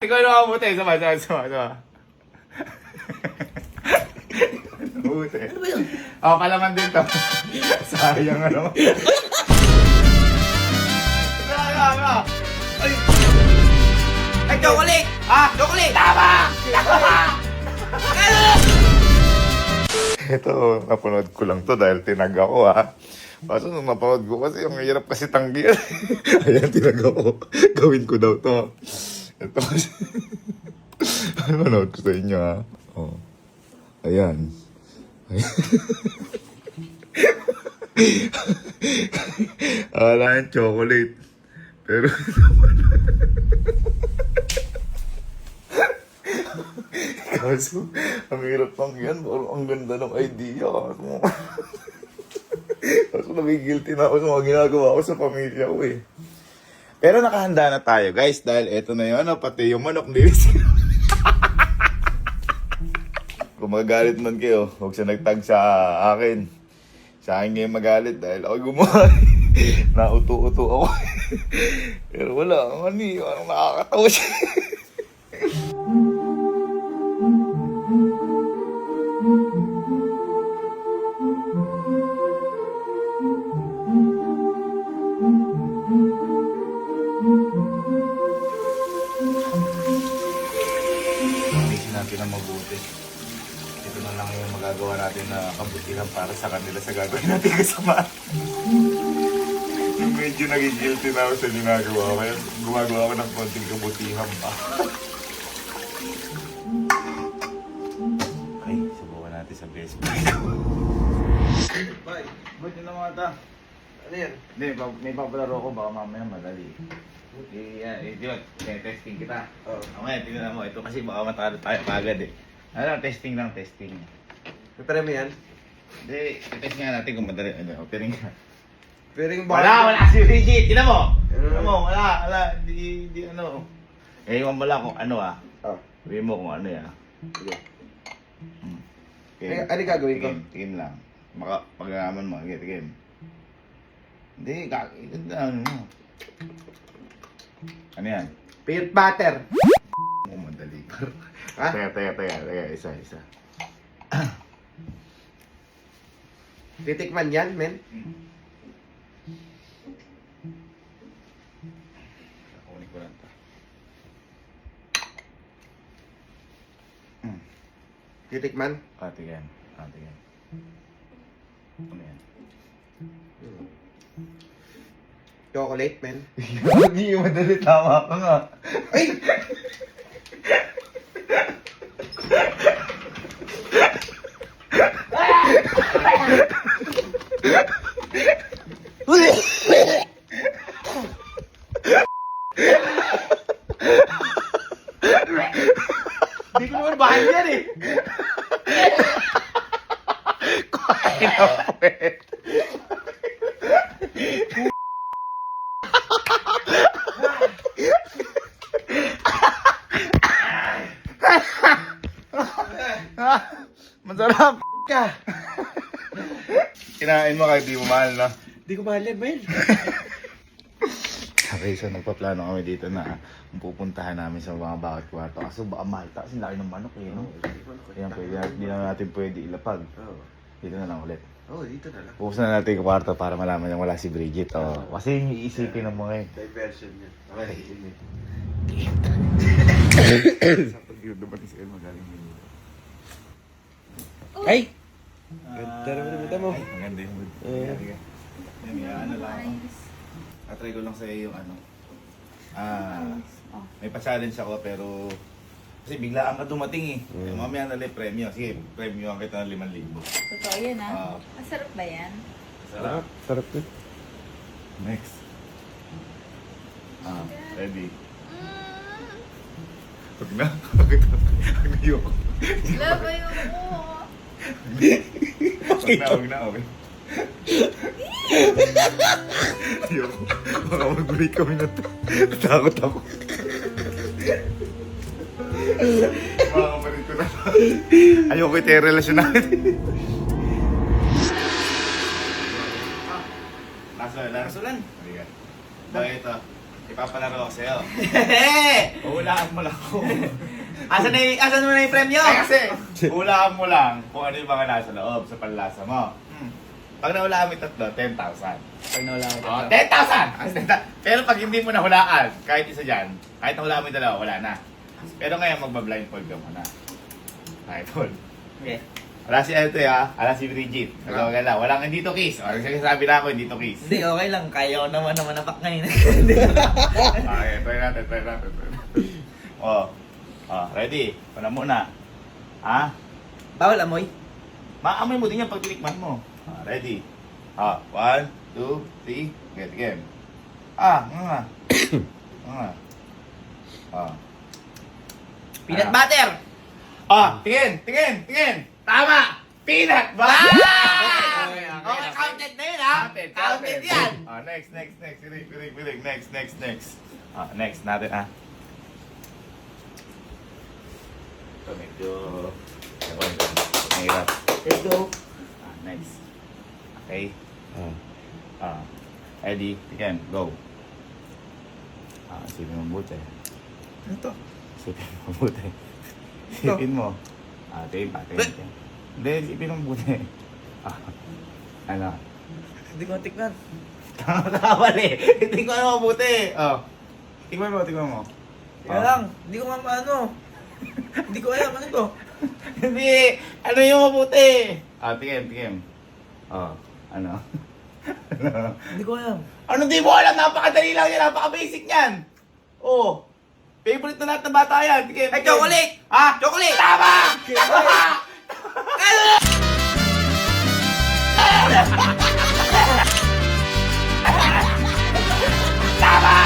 Ikaw na mabuti. Sama. Mabuti. Ano ba yun? Ako palaman din to. Sayang ano. Ay! Ay, chocolate! Ah! Chocolate! Tama! Ano? Ito, napanood ko lang to dahil tinag ako ha. Kaso nung napanood ko kasi yung hirap kasi tanggihan. Ayan, tinag ako. Gawin ko daw to. Ito kasi. Napanood ko sa inyo ha. Oh. Ayan. Akala yung chocolate. Pero kaso, ang hirap lang yan. Parang ang ganda ng idea. Kaso nagigilty na ako sa mga ginagawa ko sa pamilya ko eh. Pero nakahanda na tayo guys dahil eto na yun, pati yung manok nilis. Kung magalit man kayo, huwag siya nagtag sa akin. Sa akin ngayon magalit dahil ako gumawa. Nauto-uto ako. Pero wala, parang nakakatawa siya. Pamisin natin na mabuti. Ito na lang yung magagawa natin na kabutihan para sa kanila sa gagawin natin kasama. Yung medyo naging guilty na ako sa ginagawa ko. Kaya gumagawa ko ng konting kabutihan pa. Okay, subukan natin sa best friend. Bye. Ba't yun na mga ta? Ano yan? Hindi, may papalaro ko. Baka mamaya madali. Yun, testing kita. Oo. Okay, tingnan mo. Ito kasi baka matalo tayo kagad eh. Ano, testing lang, testing. Prepare mo yan? Hindi, test nga natin kung madali. Ano, opening ka. Pero yung Wala si Bridget! Tingnan mo! Ano? Tingnan mo, wala. Di ano. Eh, iwan mo lang kung ano ah. Oh. Sabihin mo kung ano yan. Sige. Okay. Ano gagawin ko? Tingin lang. Pag-araman mo, tingin. Hindi, ano mo. Ano yan? Peanut butter. Oh, madali. Ha? Teka. Isa. Titikman yan, men? Kunin ko lang ito. Titikman? Tingin. Ano yan? Chocolate, men? Hindi madali, tama ka nga. Ay! Hindi ko naman bahal yan eh. Kuhain na puwet. Masarap ka. Kinain mo kahit di mo mahal na. Hindi ko mahal yan, men. Okay, so nagpaplano kami dito na pupuntahan namin sa mga bakit kwarto. Kaso baka mahal ta kasi laki ng manok eh, no? Kaya hindi na natin pwede ilapag. Oo. Dito na lang ulit. Oo, dito na lang. Buksan na natin yung kwarto para malaman yung wala si Bridget. Oh. Kasi yung iisipin ng mga eh. Diversion yan. Okay. Sa pag-yun naman si El magaling yun. Ay! Ganda naman mo. Ay, maganda yung mood. Ano lang ako. Atry ko lang sa'yo yung ano. May pa-challenge ako pero kasi biglaan ka dumating eh. Mamaya na premyo. Sige, premyo ang kita ng 5,000. Totoo yan ah. Masarap ba yan? Sarap. Sarap yun. Next. Ready. Huwag na. Huwag na yun. Love, ayoko. Huwag na. Okay. Ayoko. Baka mag-break kami na to. Takot ako. Mga kapatid ko na. Ayoko ito yung relasyon natin. Lasulan. Halika. Ito. Ipapalaro ako sa'yo. Hehe! Uhulaan mo lang ako. Asan mo na yung premyo? Kasi, uhulaan mo lang kung ano yung mga nasa loob sa panlasa mo. Pag nahulaan mo yung tatlo, 10,000. Pag nawala ko Oh, 10,000! Pero pag hindi mo nahulaan, kahit isa dyan, kahit nahulaan mo yung dalawa, wala na. Pero ngayon, magbablindfold ka muna. Blindfold. Okay. Wala si Elte ha, wala si Bridget. Wala, walang hindi to kiss. O, sabi na ako, hindi to kiss. Hindi, okay lang. Kaya ko naman napak ngayon. Okay, try natin. Oh, ready? Pana muna. Ha? Bawal amoy. Maamoy mo din yan pag tinikman mo. Ready? 1, 2, 3, get game. Nga. Peanut butter! Tingin! Tama! Peanut butter! Okay, counted na yun ha? Counted yan! Next. Piling. Next. Next natin Ito medyo... Mahirap. Let's go. Next. Okay. Ready? Again, go. Isipin mo mabuti. Ano to? Isipin mo mabuti. Isipin mo. Tingin pa. Hindi, isipin mo mabuti. Ano? Hindi ko natikman. Kamali. Hindi ko ano mabuti. Tingnan mo. Kaya lang, hindi ko ano. Hindi ko alam, ano to? Hindi. Ano yung mabuti? Tingin. Ano? Hindi ko alam. Ano di mo alam? Napakadali lang yan. Napaka-basic yan. Favorite na lahat ng bata yan. Tingin. Ay, chocolate! Chocolate! Tama! Chocolate! Tama!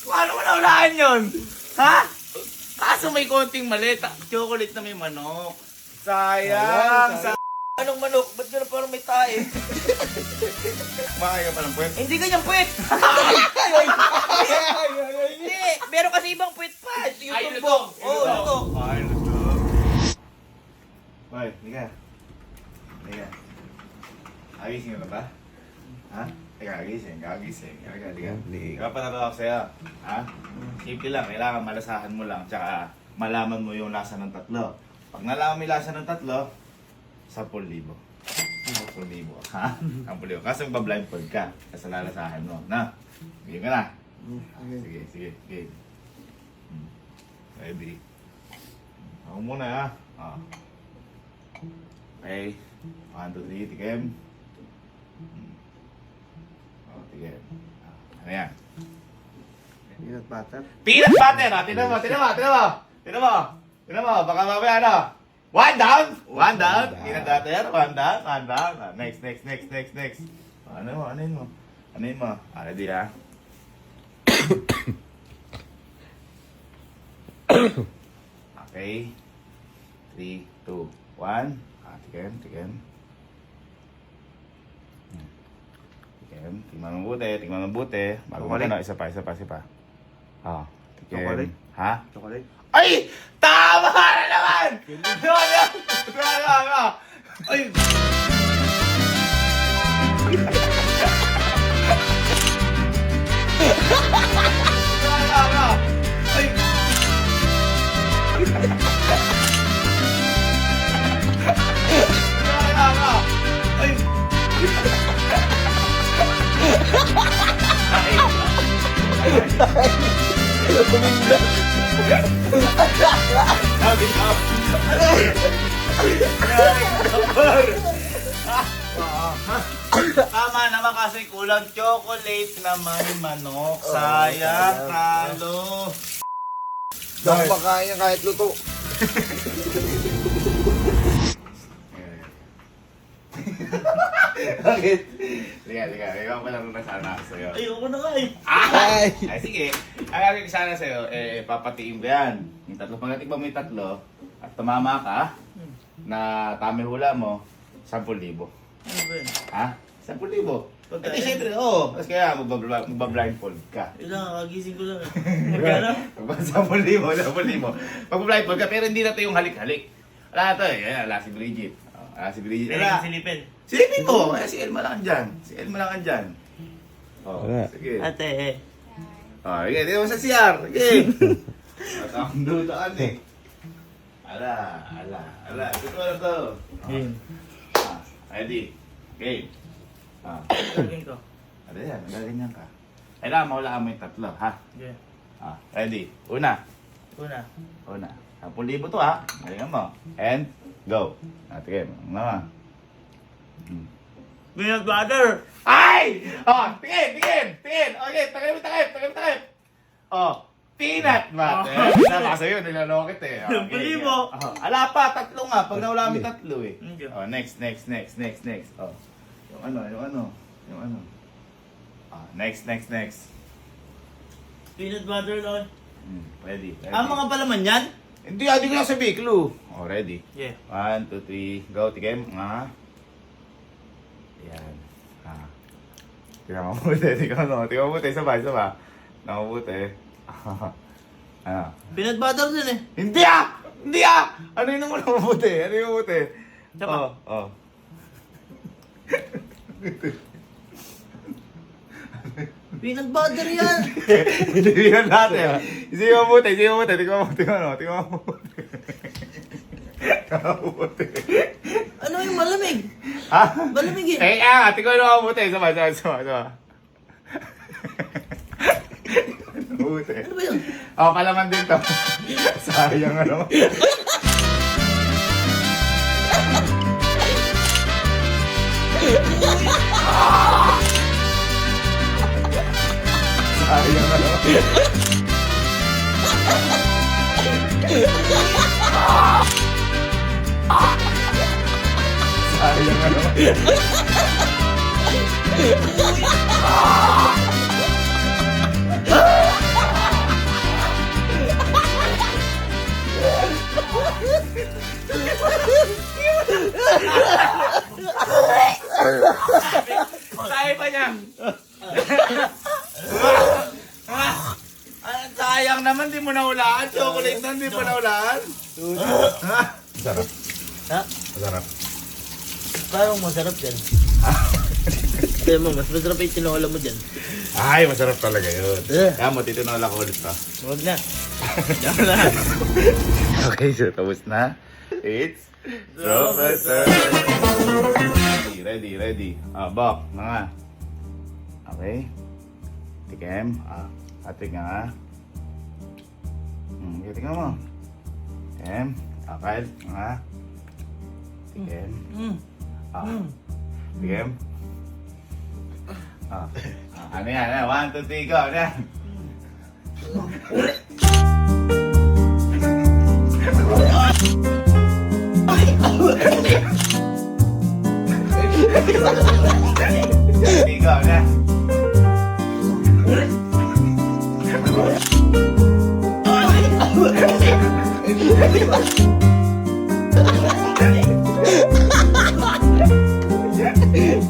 Paano mo naunahan yun? Ha? Kaso may konting mali. Chocolate na may manok. Sayang. Anong manok? Ba't gano'n parang may tae? Makaya pa ng puwet. Hindi ganyan puwet! Hindi! Meron kasi ibang puwet pa! Yung tumbok! Oo, ito! Ay, luto. Hoy, liga. Agising ka ba? Ha? Agising. Hindi. Kapanalo ako sa'yo. Ha? Simple lang. Kailangan malasahan mo lang. Tsaka malaman mo yung lasa ng tatlo. Pag nalaman mo yung lasa ng tatlo, 10,000. 10,000. Ha? 10,000. Kasi magbablindfold ka. Kasi lalasahan mo. Na? Sige ka na. Sige. Ready? Ako muna ha. Okay. 1, 2, 3, tikim. Tikim. Ano yan? Peanut butter? Peanut butter! Tignan mo! Baka mamaya ano? One down! Peanut butter, one down. Next. Ano yun mo? Ready ha? Okay. 3, 2, 1. Tikim. Tingnan mo mabuti. Bago mo na, isa pa. Tikim. Chocolate? Ha? Chocolate? Ay! Tama na naman! Ay! Tama naman kasi kulang chocolate na may manok. Sayang, talo. Hindi ako makain yan kahit luto. Bakit? Liga. Ikaw pa lang na sana ako sa'yo. Ayoko na nga eh. Ay, sige. Ang gagawin ko sana sa'yo, papatiin mo yan. Yung tatlo, pagdating mo yung tatlo, at tumama ka, na tami hula mo, 10,000. Ano ba yun? Ha? 10,000. Pagkain? Eh, siyempre, oo. Tapos kaya magbablindfold ka. Ilang, kagising ko lang eh. Magkano? 10,000. Magbablindfold ka, pero hindi na ito yung halik-halik. Wala na ito eh. Ayan, wala si Bridget. Wala si Bridget. Pwede Wala. kang silipin. Silipin mo. Si Elma lang andyan. Si Elma lang andyan. Wala. Sige. Ate eh. Sige, dito mo sa CR. Sige. Matang dutaan eh. Ala. Ito na to. Game. Ready. Game. Gagawin ko. Ano yan? Gaganyan ka. Kailangan mawalaan mo yung tatlo, ha? Okay. Ready. Una. Una. 10,000 to, ha? Galingan mo. And, go. Tingin. Ano? Peanut butter! Ay! Tingin! Okay, takip. Peanut butter. Tama sa'yo, nilalokit eh. 10,000. Ala pa, tatlo nga. Pag nawala mo tatlo eh. Okay. Next. Yung ano. Next. Peanut butter lang. Ready. Mga palaman yan? Hindi ko lang sabi, clue. Ready. Yeah. 1, 2, 3, go. Tikim. Yan. Tingnan mo mabuti. Isa ba? Tingnan mo mabuti. Ano? Peanut butter din eh. Hindi Ano yun naman mabuti? Isa pa. Peanut butter yan! Hindi natin. Isipin mo mabuti. Tingnan mo mabuti. Ano yung malamig? Ha? Malamig eh. Tingnan mo mabuti. Sama. Mabuti. Ano ba yun? Palaman din to. Sayang ano. Sayang ano. Sayang ano. Kaya pa niya. Sayang naman, di mo naulaan. Chocolate na, di mo naulaan. Sarap. Ha? Sarap. Parang masarap yan. Kaya mo, mas masarap yung tinola mo dyan. Ay, masarap talaga yun. Eh. Kaya mo, titinola ko ulit to. Huwag na. Diyan na. Okay, so tapos na. It's Professor. Ready. Bok, mga. Okay. Tikim. Atik nga. Tingnan mo. Tikim. Akal. Nga. Tikim. Tikim. Ano yan? 1, 2, 3, go. Ano yan? Tigo na.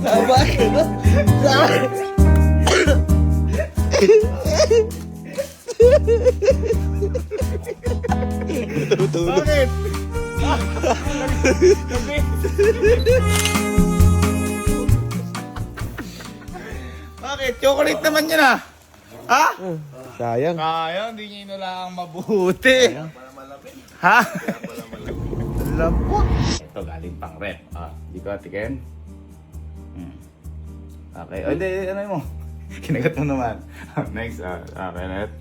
Tama ka na. Bakit? Bakit? Chocolate naman yun ah. Ha? Sayang. Kaya, hindi nyo inulang mabuti. Ha? Lambot. Ito galing pang rep. Di ko atikin. Okay. O, hindi, ano mo? Kinagat mo naman. Next, Kenneth.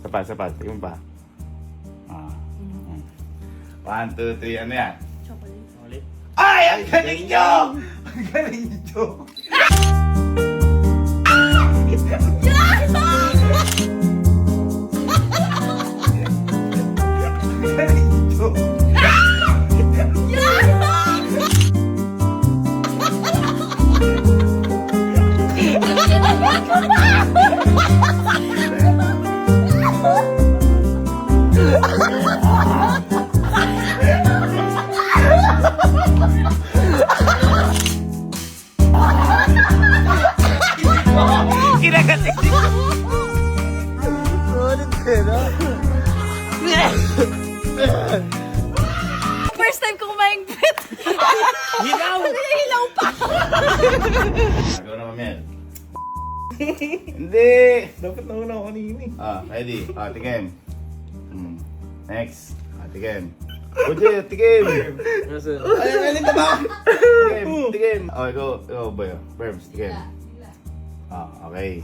Sapat. Tingin pa. 1, 2, 3, ano yan? Chocolate. Ay! Ang galing nyo! Ang galing nyo! Ang galing nyo! First time ko kumain pet. Hilaw! Hilaw pa. Ikaw naman yan. Hindi! Dapat nauna ako kanina eh. Ready? Tikim. Next. Tikim. Oye, tikim! Ay, alin ka ba? Tikim, tikim. Ikaw ba yun? Verbs, tikim. Okay.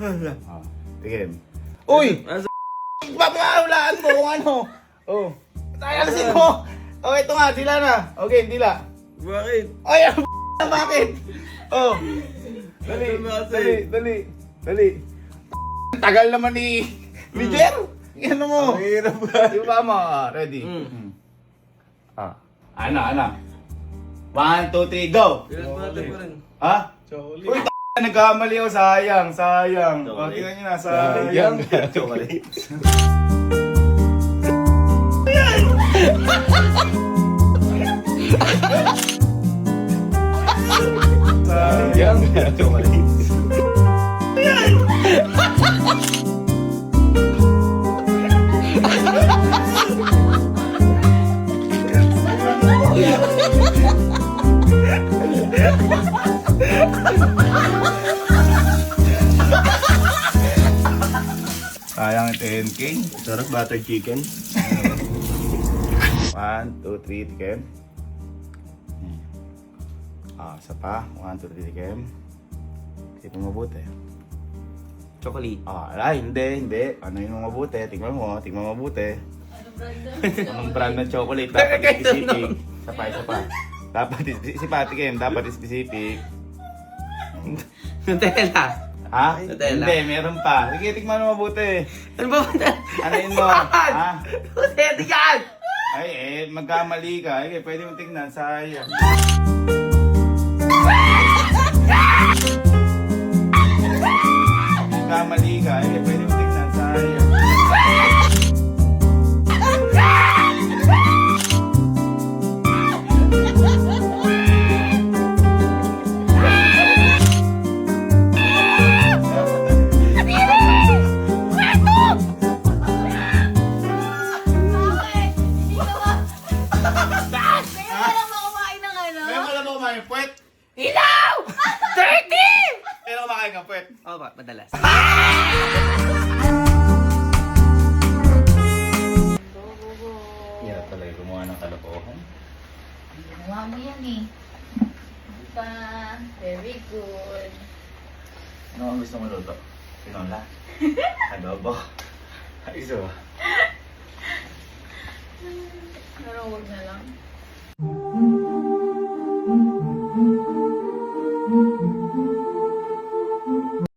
Tikim. Uy! Babawalaan mo kung ano. Ayalasin mo! Okay, ito nga, dila na. Okay, dila. Bakit? Ay, bakit? Dali. Tagal naman ni Jer. Ano mo? Ang hirap ba? Di ba mo? Ready? Ana. 1, 2, 3, go! Ha? Chocolate. Uy, nagkamali ako. Sayang. Tingnan nyo na, sayang. Chocolate. Sayang. Chocolate. Sayang 10K. Sarap butter chicken. 1, 2, 3, tikim. Isa pa. 1, 2, 3, tikim. Tingnan mo mabuti. Chocolate. Hindi. Ano yung mabuti? Tingnan mo mabuti. Ano brand? Anong brand ng chocolate? Dapat specific. Isa pa. Dapat tikim. Dapat specific. Nutella. Ha? Nutella. Hindi, meron pa. Sige, tingnan mo mabuti. Ano ba? Ano yun mo? Ha? Nutella yan! Ay, magkamali ka. Ay, pwede mo tingnan. Sayang. Magkamali ka. Ay, pwede mo tingnan. Sayang. Bakit? Hindi ka ba? Kaya walang makumain ng ano? Meron ka lang ba kumain puwet? Hilaw! 30! Meron ka kumakain ka puwet? Oo ba? Madalas. Hirap talaga gumawa ng kalokohan. Ginawa mo yan eh. Pa, very good. Ano ang gusto mo luto? Tinola? Adobo? Iso. Pero huwag na lang.